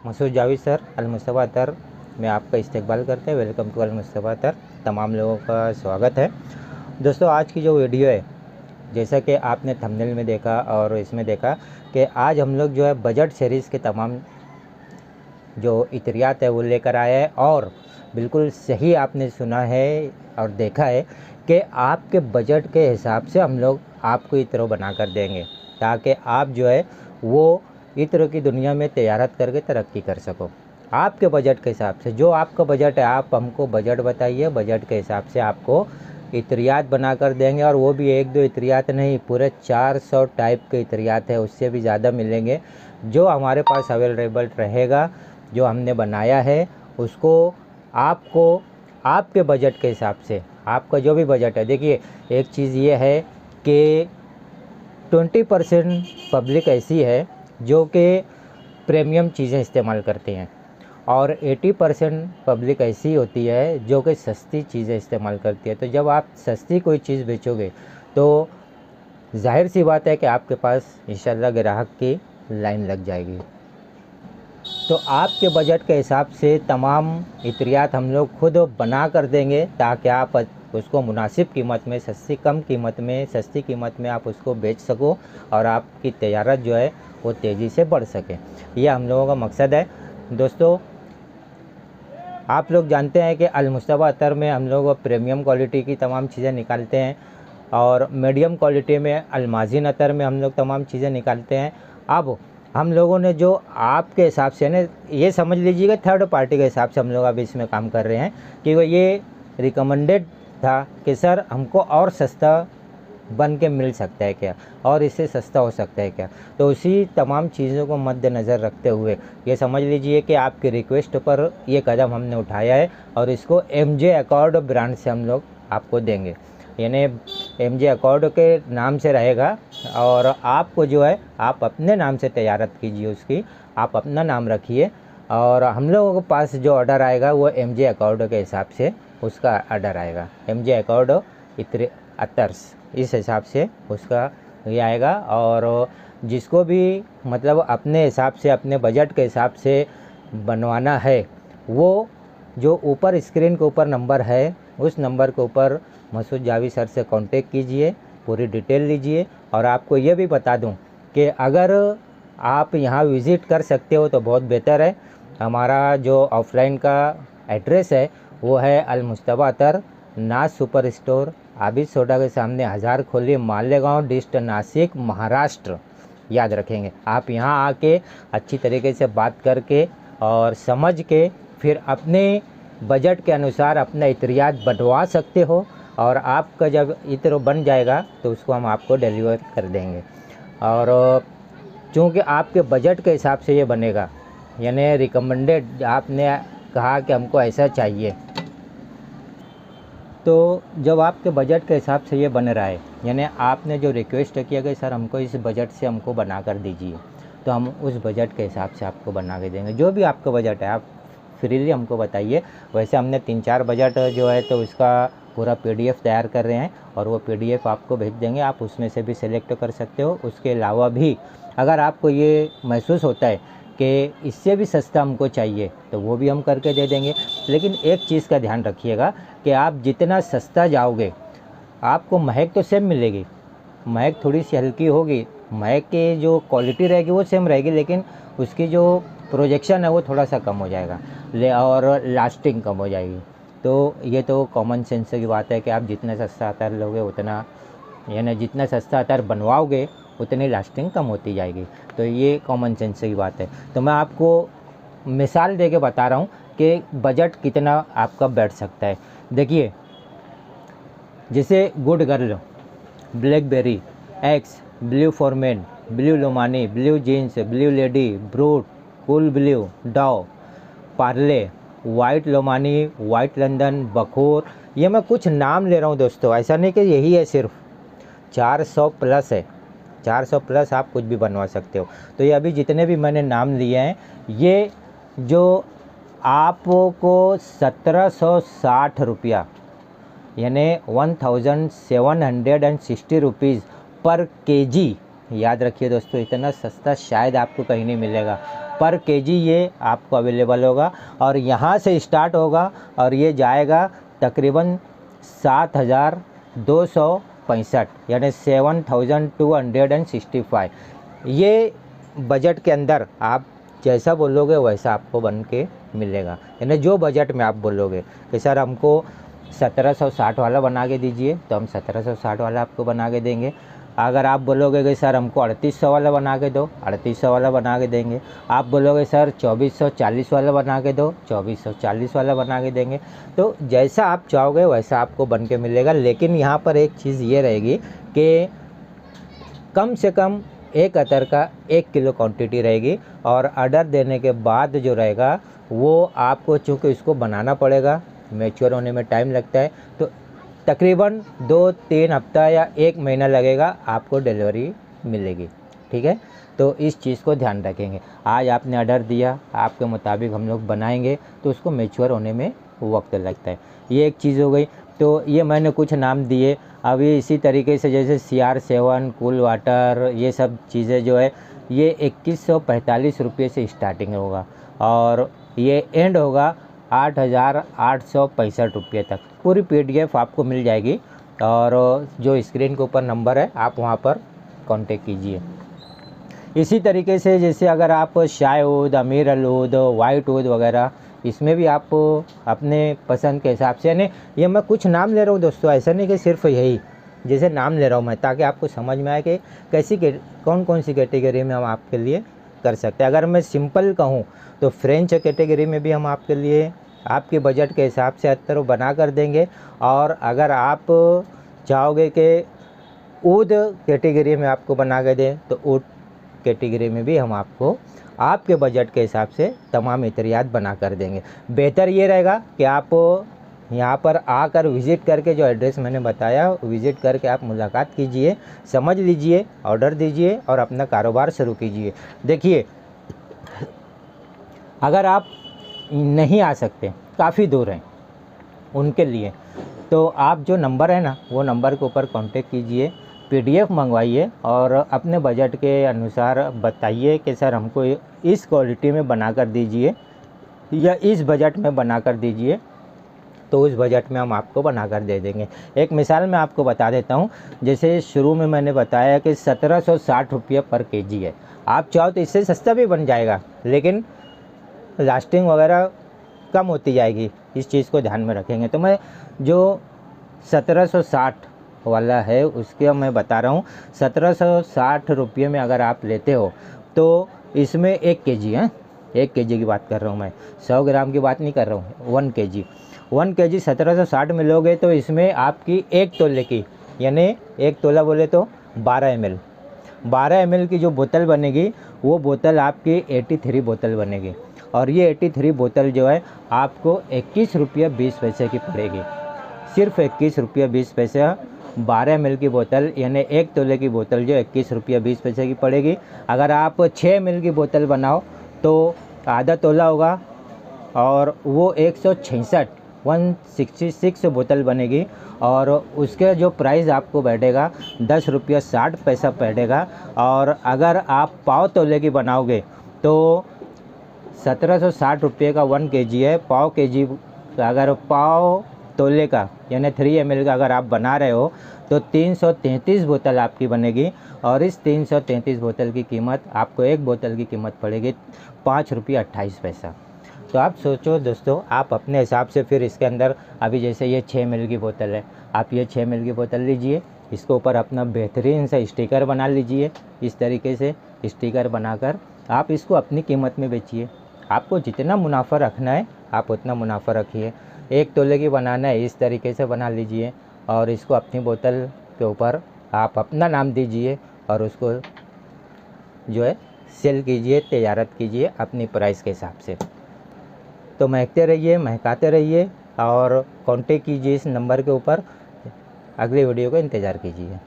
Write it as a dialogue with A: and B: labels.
A: Masood Javed sir अल-मुस्तफ़ा अतर में आपका इस्तकबाल करते हैं। वेलकम टू अल-मुस्तफ़ा अतर। तमाम लोगों का स्वागत है। दोस्तों, आज की जो वीडियो है, जैसा कि आपने थंबनेल में देखा और इसमें देखा कि आज हम लोग जो है बजट सीरीज़ के तमाम जो इतरियात है वो लेकर आए हैं और बिल्कुल सही आपने सुना है और देखा है कि आपके बजट के हिसाब से हम लोग आपको इत्र बना कर देंगे ताकि आप जो है वो इत्र की दुनिया में तजारत करके तरक्की कर सको। आपके बजट के हिसाब से, जो आपका बजट है, आप हमको बजट बताइए, बजट के हिसाब से आपको इत्रियात बना कर देंगे। और वो भी एक दो इत्रियात नहीं, पूरे 400 टाइप के इत्रियात है, उससे भी ज़्यादा मिलेंगे। जो हमारे पास अवेलेबल रहेगा, जो हमने बनाया है, उसको आपको आपके बजट के हिसाब से, आपका जो भी बजट है। देखिए, एक चीज़ ये है कि 20% पब्लिक ऐसी है जो कि प्रीमियम चीज़ें इस्तेमाल करती हैं और 80% पब्लिक ऐसी होती है जो कि सस्ती चीज़ें इस्तेमाल करती है। तो जब आप सस्ती कोई चीज़ बेचोगे तो जाहिर सी बात है कि आपके पास इंशाल्लाह ग्राहक की लाइन लग जाएगी। तो आपके बजट के हिसाब से तमाम इत्रियात हम लोग खुद बना कर देंगे ताकि आप उसको मुनासिब कीमत में, सस्ती कीमत में आप उसको बेच सको और आपकी तजारत जो है वो तेज़ी से बढ़ सके। यह हम लोगों का मकसद है। दोस्तों, आप लोग जानते हैं कि अल-मुस्तफ़ा अतर में हम लोग प्रीमियम क्वालिटी की तमाम चीज़ें निकालते हैं और मीडियम क्वालिटी में अल-माज़िन अतर में हम लोग तमाम चीज़ें निकालते हैं। अब हम लोगों ने जो आपके हिसाब से ना, ये समझ लीजिएगा थर्ड पार्टी के हिसाब से हम लोग अभी इसमें काम कर रहे हैं कि वो ये रिकमेंडेड था कि सर हमको और सस्ता बन के मिल सकता है क्या, और इससे सस्ता हो सकता है क्या। तो उसी तमाम चीज़ों को मद्देनज़र रखते हुए ये समझ लीजिए कि आपकी रिक्वेस्ट पर ये कदम हमने उठाया है और इसको MJ अकॉर्ड ब्रांड से हम लोग आपको देंगे। यानी MJ अकॉर्ड के नाम से रहेगा और आपको जो है आप अपने नाम से तजारत कीजिए, उसकी आप अपना नाम रखिए और हम लोगों के पास जो ऑर्डर आएगा वो MJ अकॉर्ड के हिसाब से उसका ऑर्डर आएगा। MJ अकॉर्ड इत्र अतर्स, इस हिसाब से उसका ये आएगा। और जिसको भी मतलब अपने हिसाब से, अपने बजट के हिसाब से बनवाना है, वो जो ऊपर स्क्रीन के ऊपर नंबर है, उस नंबर के ऊपर मसूद जावेद सर से कांटेक्ट कीजिए, पूरी डिटेल लीजिए। और आपको ये भी बता दूं कि अगर आप यहाँ विज़िट कर सकते हो तो बहुत बेहतर है। हमारा जो ऑफलाइन का एड्रेस है वो है अल-मुस्तफ़ा अतर, नाज सुपर स्टोर, आबिद सोडा के सामने, हज़ार खोली, मालेगांव डिस्ट्रिक्ट, नासिक, महाराष्ट्र। याद रखेंगे। आप यहाँ आके अच्छी तरीके से बात करके और समझ के फिर अपने बजट के अनुसार अपना इत्रियात बनवा सकते हो और आपका जब इत्र बन जाएगा तो उसको हम आपको डिलीवर कर देंगे। और चूँकि आपके बजट के हिसाब से ये बनेगा, यानी रिकमेंडेड, आपने कहा कि हमको ऐसा चाहिए, तो जब आपके बजट के हिसाब से ये बन रहा है, यानी आपने जो रिक्वेस्ट किया कि सर हमको इस बजट से हमको बना कर दीजिए, तो हम उस बजट के हिसाब से आपको बना के देंगे। जो भी आपका बजट है आप फ्रीली हमको बताइए। वैसे हमने 3-4 बजट जो है तो उसका पूरा PDF तैयार कर रहे हैं और वो PDF आपको भेज देंगे, आप उसमें से भी सिलेक्ट कर सकते हो। उसके अलावा भी अगर आपको ये महसूस होता है कि इससे भी सस्ता हमको चाहिए तो वो भी हम करके दे देंगे। लेकिन एक चीज़ का ध्यान रखिएगा कि आप जितना सस्ता जाओगे आपको महक तो सेम मिलेगी, महक थोड़ी सी हल्की होगी, महक की जो क्वालिटी रहेगी वो सेम रहेगी, लेकिन उसकी जो प्रोजेक्शन है वो थोड़ा सा कम हो जाएगा और लास्टिंग कम हो जाएगी। तो ये तो कॉमन सेंस की बात है कि आप जितना सस्ता अतर लोगे उतना, यानी जितना सस्ता अतर बनवाओगे उतनी लास्टिंग कम होती जाएगी। तो ये कॉमन सेंस की बात है। तो मैं आपको मिसाल दे के बता रहा हूँ कि बजट कितना आपका बैठ सकता है। देखिए, जैसे good girl, BlackBerry, X, blue for men, blue Lomani, blue jeans, blue lady, Brut, cool blue, डाव, Parle, white Lomani, white London, बखूर, ये मैं कुछ नाम ले रहा हूँ दोस्तों, ऐसा नहीं कि यही है, सिर्फ 400 प्लस है। 400 प्लस आप कुछ भी बनवा सकते हो। तो ये अभी जितने भी मैंने नाम लिए हैं, ये जो आपको 1760 रुपया, यानी 1760 रुपीज़ पर केजी, याद रखिए दोस्तों, इतना सस्ता शायद आपको कहीं नहीं मिलेगा। पर केजी ये आपको अवेलेबल होगा। और यहाँ से स्टार्ट होगा और ये जाएगा तकरीबन 7,265 यानी 7,265। ये बजट के अंदर आप जैसा बोलोगे वैसा आपको बन के मिलेगा। यानी जो बजट में आप बोलोगे कि सर हमको 1760 वाला बना के दीजिए तो हम 1760 वाला आपको बना के देंगे। अगर आप बोलोगे कि सर हमको 3800 वाला बना के दो, 3800 वाला बना के देंगे। आप बोलोगे सर 2440 वाला बना के दो, 2440 वाला बना के देंगे। तो जैसा आप चाहोगे वैसा आपको बन के मिलेगा। लेकिन यहाँ पर एक चीज़ ये रहेगी कि कम से कम एक अतर का 1 किलो क्वांटिटी रहेगी। और ऑर्डर देने के बाद जो रहेगा वो आपको, चूँकि इसको बनाना पड़ेगा, मैच्योर होने में टाइम लगता है, तो तकरीबन 2-3 हफ्ता या 1 महीना लगेगा आपको डिलीवरी मिलेगी। ठीक है, तो इस चीज़ को ध्यान रखेंगे। आज आपने ऑर्डर दिया, आपके मुताबिक हम लोग बनाएंगे तो उसको मैच्योर होने में वक्त लगता है। ये एक चीज़ हो गई। तो ये मैंने कुछ नाम दिए। अभी इसी तरीके से जैसे CR7, कूल वाटर, ये सब चीज़ें जो है ये 2145 रुपये से स्टार्टिंग होगा और ये एंड होगा 8,865 रुपये तक। पूरी PDF आपको मिल जाएगी और जो स्क्रीन के ऊपर नंबर है आप वहाँ पर कांटेक्ट कीजिए। इसी तरीके से जैसे अगर आप शाय ऊद, अमीर अल ऊद, वाइट ऊद वगैरह, इसमें भी आप अपने पसंद के हिसाब से, यानी ये मैं कुछ नाम ले रहा हूँ दोस्तों, ऐसा नहीं कि सिर्फ यही जैसे नाम ले रहा हूँ मैं, ताकि आपको समझ में आए कि कौन सी कैटेगरी में हम आपके लिए कर सकते हैं। अगर मैं सिंपल कहूँ तो फ्रेंच कैटेगरी में भी हम आपके लिए आपके बजट के हिसाब से अत्तर बना कर देंगे। और अगर आप चाहोगे कि ऊद कैटेगरी में आपको बना के दें तो ऊद कैटेगरी में भी हम आपको आपके बजट के हिसाब से तमाम इतरियात बना कर देंगे। बेहतर ये रहेगा कि आप यहाँ पर आकर विज़िट करके, जो एड्रेस मैंने बताया, विज़िट करके आप मुलाकात कीजिए, समझ लीजिए, ऑर्डर दीजिए और अपना कारोबार शुरू कीजिए। देखिए, अगर आप नहीं आ सकते, काफ़ी दूर हैं, उनके लिए तो आप जो नंबर है ना, वो नंबर के ऊपर कांटेक्ट कीजिए, PDF मंगवाइए और अपने बजट के अनुसार बताइए कि सर हमको इस क्वालिटी में बना कर दीजिए या इस बजट में बना कर दीजिए, तो उस बजट में हम आपको बना कर दे देंगे। एक मिसाल मैं आपको बता देता हूँ। जैसे शुरू में मैंने बताया कि 1760 रुपये पर केजी है। आप चाहो तो इससे सस्ता भी बन जाएगा, लेकिन लास्टिंग वगैरह कम होती जाएगी, इस चीज़ को ध्यान में रखेंगे। तो मैं जो 1760 वाला है उसके मैं बता रहा हूँ, 1760 रुपये में अगर आप लेते हो तो इसमें 1 केजी है, 1 केजी की बात कर रहा हूँ मैं, 100 ग्राम की बात नहीं कर रहा हूँ। 1 केजी 1760 में लोगे तो इसमें आपकी 1 तोले की, यानी 1 तोला बोले तो 12 ml की जो बोतल बनेगी, वो बोतल आपकी 83 बोतल बनेगी। और ये 83 बोतल जो है आपको 21 रुपये 20 पैसे की पड़ेगी, सिर्फ 21 रुपये 20 पैसे। 12 ml की बोतल यानी 1 तोले की बोतल जो 21 रुपये 20 पैसे की पड़ेगी। अगर आप 6 ml की बोतल बनाओ तो आधा तोला होगा और वो 166 बोतल बनेगी और उसके जो प्राइस आपको बैठेगा 10 रुपये 60 पैसा बैठेगा। और अगर आप पाव तोले की बनाओगे तो 1760 रुपये का 1 केजी है। पाव केजी अगर पाव तोले का यानी 3 ml का अगर आप बना रहे हो तो 333 बोतल आपकी बनेगी। और इस 333 बोतल की कीमत आपको, एक बोतल की कीमत पड़ेगी 5 रुपये 28 पैसा। तो आप सोचो दोस्तों, आप अपने हिसाब से फिर इसके अंदर, अभी जैसे ये 6 ml की बोतल है, आप ये 6 ml की बोतल लीजिए, इसके ऊपर अपना बेहतरीन सा स्टिकर बना लीजिए। इस तरीके से स्टिकर बनाकर आप इसको अपनी कीमत में बेचिए। आपको जितना मुनाफा रखना है आप उतना मुनाफा रखिए। 1 तोले की बनाना है, इस तरीके से बना लीजिए और इसको अपनी बोतल के ऊपर आप अपना नाम दीजिए और उसको जो है सेल कीजिए, तजारत कीजिए अपनी प्राइस के हिसाब से। तो महकते रहिए, महकाते रहिए और कांटेक्ट कीजिए इस नंबर के ऊपर। अगले वीडियो का इंतज़ार कीजिए।